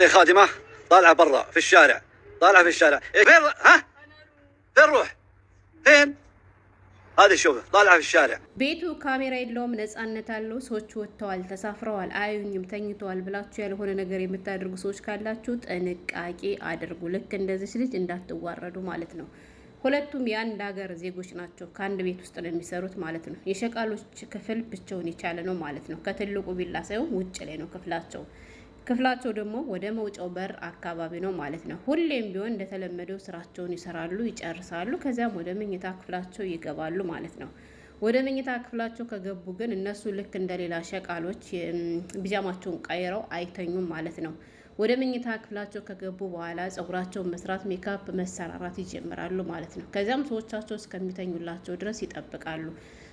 خادمة طالعة برا في الشارع، طالعة في الشارع. فين ها؟ فين روح؟ فين؟ هذه شوف طالعة في الشارع. ቤቱ ካሜራ የለውም፣ ነፃነት አለው። ሰዎች ወጥተዋል፣ ተሳፍረዋል፣ አዩኝም፣ ተኝተዋል ብላችሁ ያልሆነ ነገር የምታደርጉ ሰዎች ካላችሁ ጥንቃቄ አድርጉ። ልክ እንደዚህ ልጅ እንዳትዋረዱ ማለት ነው። ሁለቱም የአንድ ሀገር ዜጎች ናቸው። ከአንድ ቤት ውስጥ ነው የሚሰሩት ማለት ነው። የሸቃሎች ክፍል ብቻውን የቻለ ነው ማለት ነው። ከትልቁ ቢላ ሳይሆን ውጭ ላይ ነው ክፍላቸው ደግሞ ወደ መውጫው በር አካባቢ ነው ማለት ነው። ሁሌም ቢሆን እንደተለመደው ስራቸውን ይሰራሉ፣ ይጨርሳሉ። ከዚያም ወደ መኝታ ክፍላቸው ይገባሉ ማለት ነው። ወደ መኝታ ክፍላቸው ከገቡ ግን እነሱ ልክ እንደሌላ ሸቃሎች ቢጃማቸውን ቀይረው አይተኙም ማለት ነው። ወደ መኝታ ክፍላቸው ከገቡ በኋላ ፀጉራቸውን መስራት፣ ሜካፕ መሰራራት ይጀምራሉ ማለት ነው። ከዚያም ሰዎቻቸው እስከሚተኙላቸው ድረስ ይጠብቃሉ።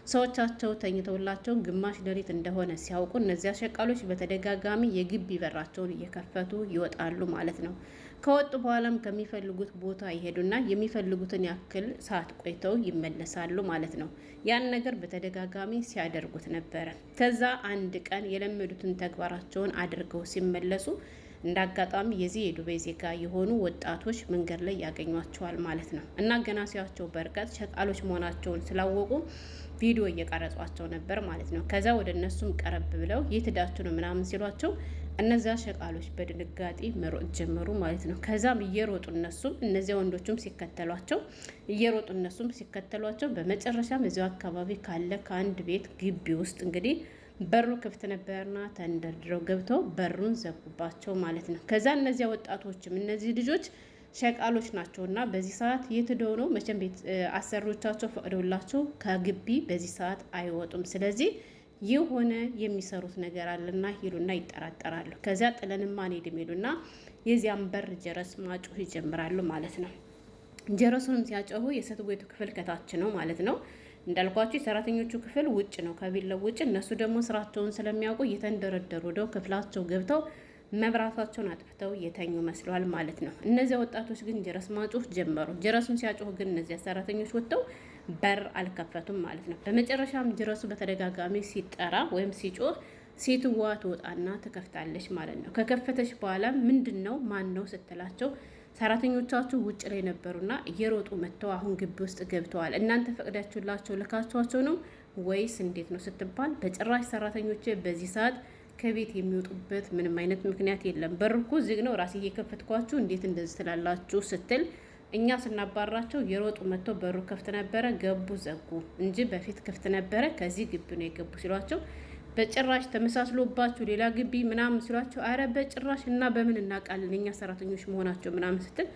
ሰዎቻቸው ተኝተውላቸው ግማሽ ሌሊት እንደሆነ ሲያውቁ እነዚያ ሸቃሎች በተደጋጋሚ የግቢ በራቸውን እየከፈቱ ይወጣሉ ማለት ነው። ከወጡ በኋላም ከሚፈልጉት ቦታ ይሄዱና የሚፈልጉትን ያክል ሰዓት ቆይተው ይመለሳሉ ማለት ነው። ያን ነገር በተደጋጋሚ ሲያደርጉት ነበረ። ከዛ አንድ ቀን የለመዱትን ተግባራቸውን አድርገው ሲመለሱ እንደ አጋጣሚ የዚህ የዱባይ ዜጋ የሆኑ ወጣቶች መንገድ ላይ ያገኟቸዋል ማለት ነው። እና ገና ሲያቸው በርቀት ሸቃሎች መሆናቸውን ስላወቁ ቪዲዮ እየቀረጿቸው ነበር ማለት ነው። ከዛ ወደ እነሱም ቀረብ ብለው የት ሄዳችሁ ነው ምናምን ሲሏቸው እነዚያ ሸቃሎች በድንጋጤ መሮጥ ጀመሩ ማለት ነው። ከዛም እየሮጡ እነሱም እነዚያ ወንዶቹም ሲከተሏቸው በመጨረሻም እዚያው አካባቢ ካለ ከአንድ ቤት ግቢ ውስጥ እንግዲህ በሩ ክፍት ነበርና ተንደርድረው ገብተው በሩን ዘጉባቸው ማለት ነው። ከዛ እነዚያ ወጣቶችም እነዚህ ልጆች ሸቃሎች ናቸውና በዚህ ሰዓት የት ሄደው ነው? መቼም ቤት አሰሪዎቻቸው ፈቅደውላቸው ከግቢ በዚህ ሰዓት አይወጡም። ስለዚህ የሆነ የሚሰሩት ነገር አለና ይሉና ይጠራጠራሉ። ከዚያ ጥለንማ አንሄድም ይሉና የዚያን በር ጀረስ ማጮህ ይጀምራሉ ማለት ነው። ጀረሱንም ሲያጮሁ የሴት ቤቱ ክፍል ከታች ነው ማለት ነው። እንዳልኳቸው የሰራተኞቹ ክፍል ውጭ ነው ከቢላው ውጭ። እነሱ ደግሞ ስራቸውን ስለሚያውቁ እየተንደረደሩ ወደ ክፍላቸው ገብተው መብራታቸውን አጥፍተው የተኙ መስለዋል ማለት ነው። እነዚያ ወጣቶች ግን ጀረስ ማጮህ ጀመሩ። ጀረሱን ሲያጮህ ግን እነዚያ ሰራተኞች ወጥተው በር አልከፈቱም ማለት ነው። በመጨረሻም ጀረሱ በተደጋጋሚ ሲጠራ ወይም ሲጮህ ሴትዋ ትወጣና ትከፍታለች ማለት ነው። ከከፈተች በኋላ ምንድነው ማን ነው ስትላቸው ሰራተኞቻችሁ ውጭ ላይ ነበሩና እየሮጡ መጥተው አሁን ግቢ ውስጥ ገብተዋል። እናንተ ፈቅዳችሁላቸው ልካችኋቸው ነው ወይስ እንዴት ነው ስትባል በጭራሽ ሰራተኞቼ በዚህ ሰዓት ከቤት የሚወጡበት ምንም አይነት ምክንያት የለም። በር እኮ ዝግ ነው፣ ራሴ እየከፈትኳችሁ እንዴት እንደዚህ ትላላችሁ ስትል እኛ ስናባራቸው የሮጡ መጥተው በሩ ክፍት ነበረ፣ ገቡ ዘጉ እንጂ በፊት ክፍት ነበረ፣ ከዚህ ግቢ ነው የገቡ ሲሏቸው በጭራሽ ተመሳስሎባችሁ ሌላ ግቢ ምናምን ሲሏቸው አረ በጭራሽ እና በምን እናውቃለን እኛ ሰራተኞች መሆናቸው ምናምን ስትል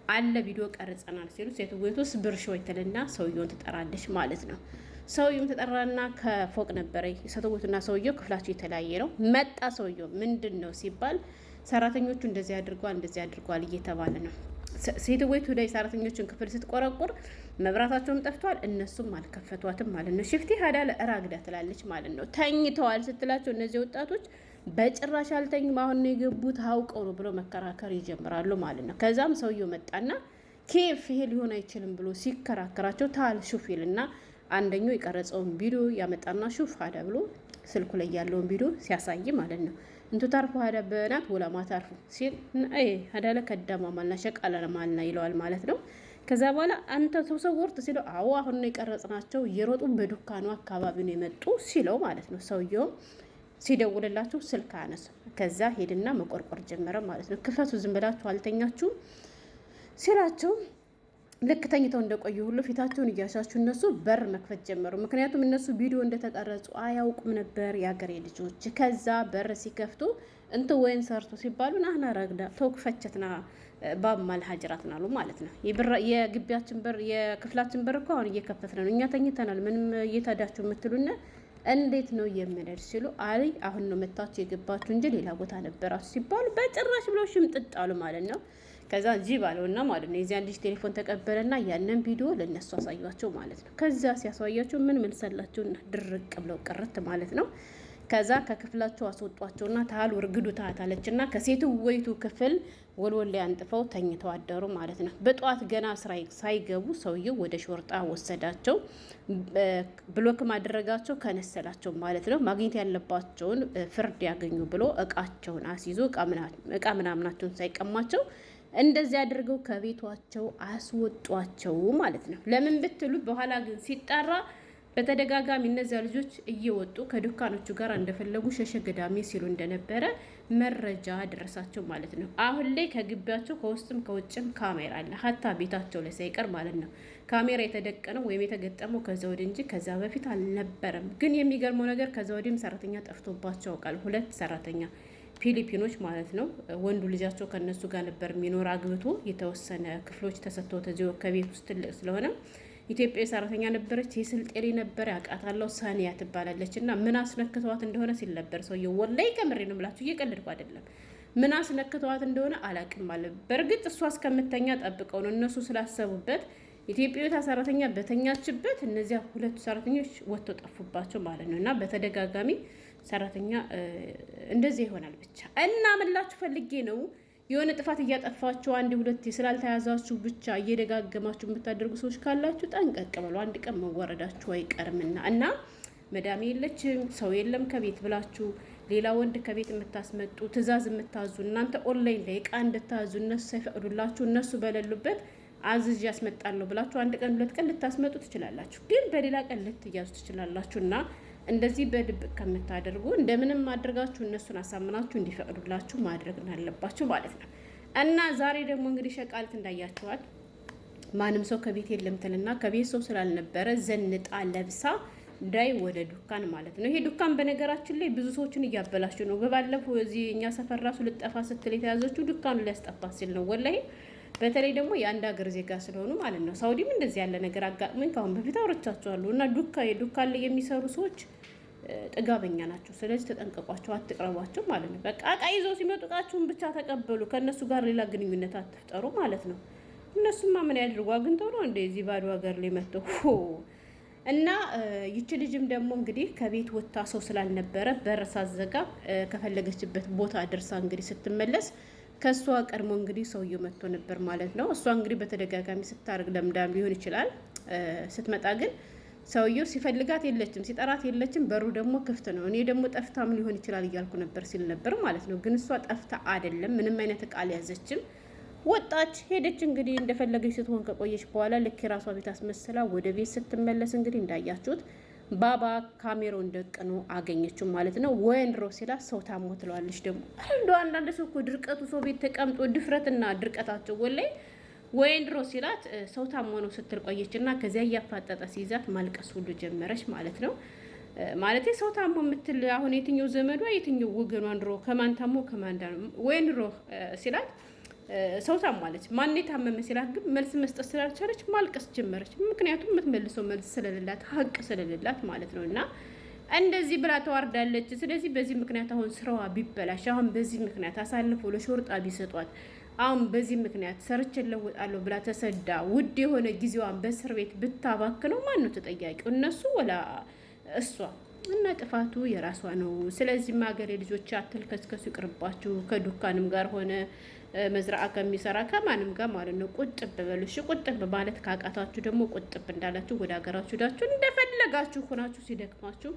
አለ ቪዲዮ ቀርጸናል ሲሉ ሴትየቱስ ብርሾ ይተልና ሰውየውን ትጠራለች ማለት ነው። ሰውየውም ተጠራና ከፎቅ ነበረ ሴትየቱና ሰውየው ክፍላቸው የተለያየ ነው። መጣ ሰውየው ምንድን ነው ሲባል ሰራተኞቹ እንደዚህ አድርጓል እየተባለ ነው። ሴትየቱ ላይ ሰራተኞችን ክፍል ስትቆረቁር መብራታቸውም ጠፍቷል፣ እነሱም አልከፈቷትም ማለት ነው። ሽፍቲ ሀዳ ለእራግዳ ትላለች ማለት ነው። ተኝተዋል ስትላቸው እነዚህ ወጣቶች በጭራሽ አልተኙም፣ አሁን ነው የገቡት፣ አውቀው ነው ብለው መከራከር ይጀምራሉ ማለት ነው። ከዛም ሰውየው መጣና ኬፍ ይሄ ሊሆን አይችልም ብሎ ሲከራከራቸው ታል ሹፊልና አንደኛው የቀረጸውን ቪዲዮ ያመጣና ሹፍ ሀዳ ብሎ ስልኩ ላይ ያለውን ቪዲዮ ሲያሳይ ማለት ነው። እንቱ ታርፎ ሀዳ በናት ወላማ ታርፎ ሲል ሀዳ ለከዳማ ማልና ሸቃላ ማልና ይለዋል ማለት ነው። ከዛ በኋላ አንተ ተሰወርት ሲለው አዎ አሁን ነው የቀረጽናቸው እየሮጡ በዱካኑ አካባቢ ነው የመጡ ሲለው ማለት ነው። ሰውየው ሲደውልላቸው ስልክ አነሱ። ከዛ ሄድና መቆርቆር ጀመረ ማለት ነው። ክፈቱ ዝም ብላችሁ አልተኛችሁም ሲላቸው ልክ ተኝተው እንደቆዩ ሁሉ ፊታቸውን እያሻቹ እነሱ በር መክፈት ጀመሩ። ምክንያቱም እነሱ ቪዲዮ እንደተቀረጹ አያውቁም ነበር የአገሬ ልጆች። ከዛ በር ሲከፍቱ እንት ወይን ሰርቶ ሲባሉ ናህና ረግዳ ተወክፈቸትና ባማል ሀጅራት ናሉ ማለት ነው። የግቢያችን በር የክፍላችን በር እኮ አሁን እየከፈትን ነው፣ እኛ ተኝተናል፣ ምንም እየታዳችሁ የምትሉና እንዴት ነው የምንሄድ ሲሉ አይ አሁን ነው መታችሁ የገባችሁ እንጂ ሌላ ቦታ ነበራችሁ ሲባሉ በጭራሽ ብለው ሽምጥጥ አሉ ማለት ነው። ከዛ ጂብ አለውና ማለት ነው የዚያን ልጅ ቴሌፎን ተቀበለና ያንን ቪዲዮ ለነሱ አሳያቸው ማለት ነው። ከዛ ሲያሳያቸው ምን መልሰላቸውና ድርቅ ብለው ቅርት ማለት ነው። ከዛ ከክፍላቸው አስወጧቸውና ታሉ እርግዱ ታታለችና ከሴቱ ወይቱ ክፍል ወልወል ላይ አንጥፈው ተኝተው አደሩ ማለት ነው። በጧት ገና ስራ ሳይገቡ ሰውየው ወደ ሾርጣ ወሰዳቸው። ብሎክ ማድረጋቸው ከነሰላቸው ማለት ነው። ማግኘት ያለባቸውን ፍርድ ያገኙ ብሎ እቃቸውን አስይዞ እቃ ምናምናቸውን ሳይቀማቸው እንደዚህ አድርገው ከቤቷቸው አስወጧቸው ማለት ነው። ለምን ብትሉ በኋላ ግን ሲጣራ በተደጋጋሚ እነዚያ ልጆች እየወጡ ከዱካኖቹ ጋር እንደፈለጉ ሸሸ ገዳሜ ሲሉ እንደነበረ መረጃ ደረሳቸው ማለት ነው። አሁን ላይ ከግቢያቸው ከውስጥም ከውጭም ካሜራ አለ፣ ሀታ ቤታቸው ላይ ሳይቀር ማለት ነው። ካሜራ የተደቀነው ወይም የተገጠመው ከዛ ወዲህ እንጂ ከዛ በፊት አልነበረም። ግን የሚገርመው ነገር ከዛ ወዲህም ሰራተኛ ጠፍቶባቸው ያውቃል። 2 ሰራተኛ ፊሊፒኖች ማለት ነው። ወንዱ ልጃቸው ከነሱ ጋር ነበር የሚኖር አግብቶ የተወሰነ ክፍሎች ተሰጥቶ ተዚዮ ከቤት ውስጥ ትልቅ ስለሆነ ኢትዮጵያ ሰራተኛ ነበረች። የስልጤ ነበር ያውቃታለሁ፣ ሳኒያ ትባላለች። እና ምን አስነክተዋት እንደሆነ ሲል ነበር ሰውየው። ወላይ ከምሬ ነው የምላችሁ፣ እየቀለድኩ አይደለም። ምን አስነክተዋት እንደሆነ አላቅም ማለት። በእርግጥ እሷ እስከምተኛ ጠብቀው ነው እነሱ ስላሰቡበት ኢትዮጵያዊቷ ሰራተኛ በተኛችበት እነዚያ 2 ሰራተኞች ወጥተው ጠፉባቸው ማለት ነው። እና በተደጋጋሚ ሰራተኛ እንደዚህ ይሆናል ብቻ። እና ምላችሁ ፈልጌ ነው የሆነ ጥፋት እያጠፋችሁ 1-2 ስላልተያዛችሁ ብቻ እየደጋገማችሁ የምታደርጉ ሰዎች ካላችሁ ጠንቀቅ በሉ። አንድ ቀን መወረዳችሁ አይቀርምና እና መዳሜ የለችም ሰው የለም ከቤት ብላችሁ ሌላ ወንድ ከቤት የምታስመጡ ትዕዛዝ የምታዙ እናንተ ኦንላይን ላይ እቃ እንድታዙ እነሱ ሳይፈቅዱላችሁ እነሱ በሌሉበት አዝዥ ያስመጣለሁ ብላችሁ 1 ቀን 2 ቀን ልታስመጡ ትችላላችሁ። ግን በሌላ ቀን ልትያዙ ትችላላችሁ እና እንደዚህ በድብቅ ከምታደርጉ እንደምንም አድርጋችሁ እነሱን አሳምናችሁ እንዲፈቅዱላችሁ ማድረግ አለባችሁ ማለት ነው። እና ዛሬ ደግሞ እንግዲህ ሸቃልት እንዳያችኋል ማንም ሰው ከቤት የለም ትልና ከቤት ሰው ስላልነበረ ዘንጣ ለብሳ ዳይ ወደ ዱካን ማለት ነው። ይሄ ዱካን በነገራችን ላይ ብዙ ሰዎችን እያበላችሁ ነው። በባለፈው እዚህ እኛ ሰፈር ራሱ ልጠፋ ስትል የተያዘችው ዱካኑ ሊያስጠፋ ሲል ነው ወላሂ። በተለይ ደግሞ የአንድ ሀገር ዜጋ ስለሆኑ ማለት ነው። ሳውዲም እንደዚህ ያለ ነገር አጋጥሞኝ ካሁን በፊት አውርቻቸዋለሁ። እና ዱካን ላይ የሚሰሩ ሰዎች ጥጋበኛ ናቸው። ስለዚህ ተጠንቀቋቸው፣ አትቅረቧቸው ማለት ነው። በቃ እቃ ይዘው ሲመጡ እቃችሁን ብቻ ተቀበሉ። ከእነሱ ጋር ሌላ ግንኙነት አትፍጠሩ ማለት ነው። እነሱማ ምን ያድርጉ? አግኝተው ነው እንደዚህ ባዶ ሀገር ላይ መጥተው እና ይቺ ልጅም ደግሞ እንግዲህ ከቤት ወጥታ ሰው ስላልነበረ በር ሳትዘጋ ከፈለገችበት ቦታ ደርሳ እንግዲህ ስትመለስ ከሷ ቀድሞ እንግዲህ ሰውየው መጥቶ ነበር ማለት ነው። እሷ እንግዲህ በተደጋጋሚ ስታርግ ለምዳም ሊሆን ይችላል። ስትመጣ ግን ሰውየው ሲፈልጋት የለችም፣ ሲጠራት የለችም። በሩ ደግሞ ክፍት ነው። እኔ ደግሞ ጠፍታም ሊሆን ይችላል እያልኩ ነበር ሲል ነበር ማለት ነው። ግን እሷ ጠፍታ አይደለም፣ ምንም አይነት እቃ አልያዘችም። ወጣች፣ ሄደች። እንግዲህ እንደፈለገች ስትሆን ከቆየች በኋላ ልክ የራሷ ቤት አስመስላ ወደ ቤት ስትመለስ እንግዲህ እንዳያችሁት ባባ ካሜራውን ደቅኖ አገኘችው ማለት ነው። ወይንድሮ ሲላት ሰው ታሞ ትለዋለች። ደግሞ አንዳንድ ሰው እኮ ድርቀቱ ሰው ቤት ተቀምጦ ድፍረትና ድርቀታቸው ወላይ ወይንድሮ ሲላት ሰው ታሞ ነው ስትል ቆየች እና ከዚያ እያፋጠጠ ሲይዛት ማልቀስ ሁሉ ጀመረች ማለት ነው። ማለት ሰው ታሞ የምትል አሁን የትኛው ዘመዷ የትኛው ወገኗ እንድሮ ከማን ታሞ ከማን ዳነ ወይንድሮ ሲላት ሰው ታሟለች። ማን የታመመ ሲላት ግን መልስ መስጠት ስላልቻለች ማልቀስ ጀመረች። ምክንያቱም የምትመልሰው መልስ ስለሌላት ሀቅ ስለሌላት ማለት ነው። እና እንደዚህ ብላ ተዋርዳለች። ስለዚህ በዚህ ምክንያት አሁን ስራዋ ቢበላሽ፣ አሁን በዚህ ምክንያት አሳልፎ ለሾርጣ ቢሰጧት፣ አሁን በዚህ ምክንያት ሰርቼ እለወጣለሁ ብላ ተሰዳ ውድ የሆነ ጊዜዋን በእስር ቤት ብታባክነው ማን ነው ተጠያቂው? እነሱ ወላ እሷ? እና ጥፋቱ የራሷ ነው። ስለዚህ ሀገሬ ልጆች አትልከስከሱ፣ ይቅርባችሁ። ከዱካንም ጋር ሆነ መዝራዓ ከሚሰራ ከማንም ጋር ማለት ነው ቁጥብ በሉ። እሺ ቁጥብ ማለት ካቃታችሁ ደግሞ ቁጥብ እንዳላችሁ ወደ ሀገራችሁ ዳችሁ እንደፈለጋችሁ ሆናችሁ ሲደክማችሁ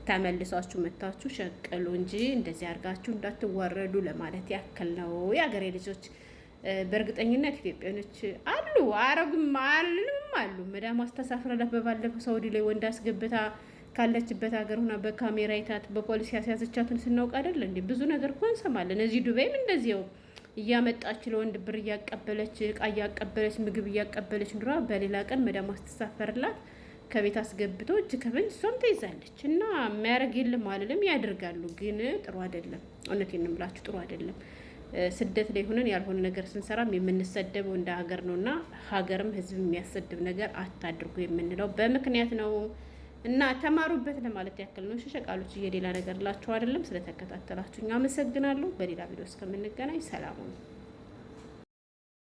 ተመልሳችሁ መታችሁ ሸቀሉ እንጂ እንደዚህ አድርጋችሁ እንዳትዋረዱ ለማለት ያክል ነው የሀገሬ ልጆች። በእርግጠኝነት ኢትዮጵያኖች አሉ፣ አረብም አሉ። መዳም አስተሳፍረላት በባለፈው ሳውዲ ላይ ወንድ አስገብታ ካለችበት ሀገር ሆና በካሜራ ይታት በፖሊስ ያስያዘቻትን ስናውቅ አይደል እንዴ? ብዙ ነገር እኮ እንሰማለን። እዚህ ዱባይም እንደዚያው እያመጣች ለወንድ ብር እያቀበለች እቃ እያቀበለች ምግብ እያቀበለች ኑራ በሌላ ቀን መዳም አስተሳፈርላት ከቤት አስገብተው እጅ ከፍንጅ እሷም ተይዛለች። እና የሚያደርግ የለም አልልም፣ ያደርጋሉ። ግን ጥሩ አይደለም። እውነቴን ነው የምላችሁ፣ ጥሩ አይደለም። ስደት ላይ ሆነን ያልሆነ ነገር ስንሰራም የምንሰደበው እንደ ሀገር ነው። እና ሀገርም ህዝብ የሚያሰድብ ነገር አታድርጉ የምንለው በምክንያት ነው። እና ተማሩበት ለማለት ያክል ነው። ሸቃሎች የሌላ ነገር ላችሁ አይደለም። ስለተከታተላችሁኝ አመሰግናለሁ። በሌላ ቪዲዮ እስከምንገናኝ ሰላም ነው።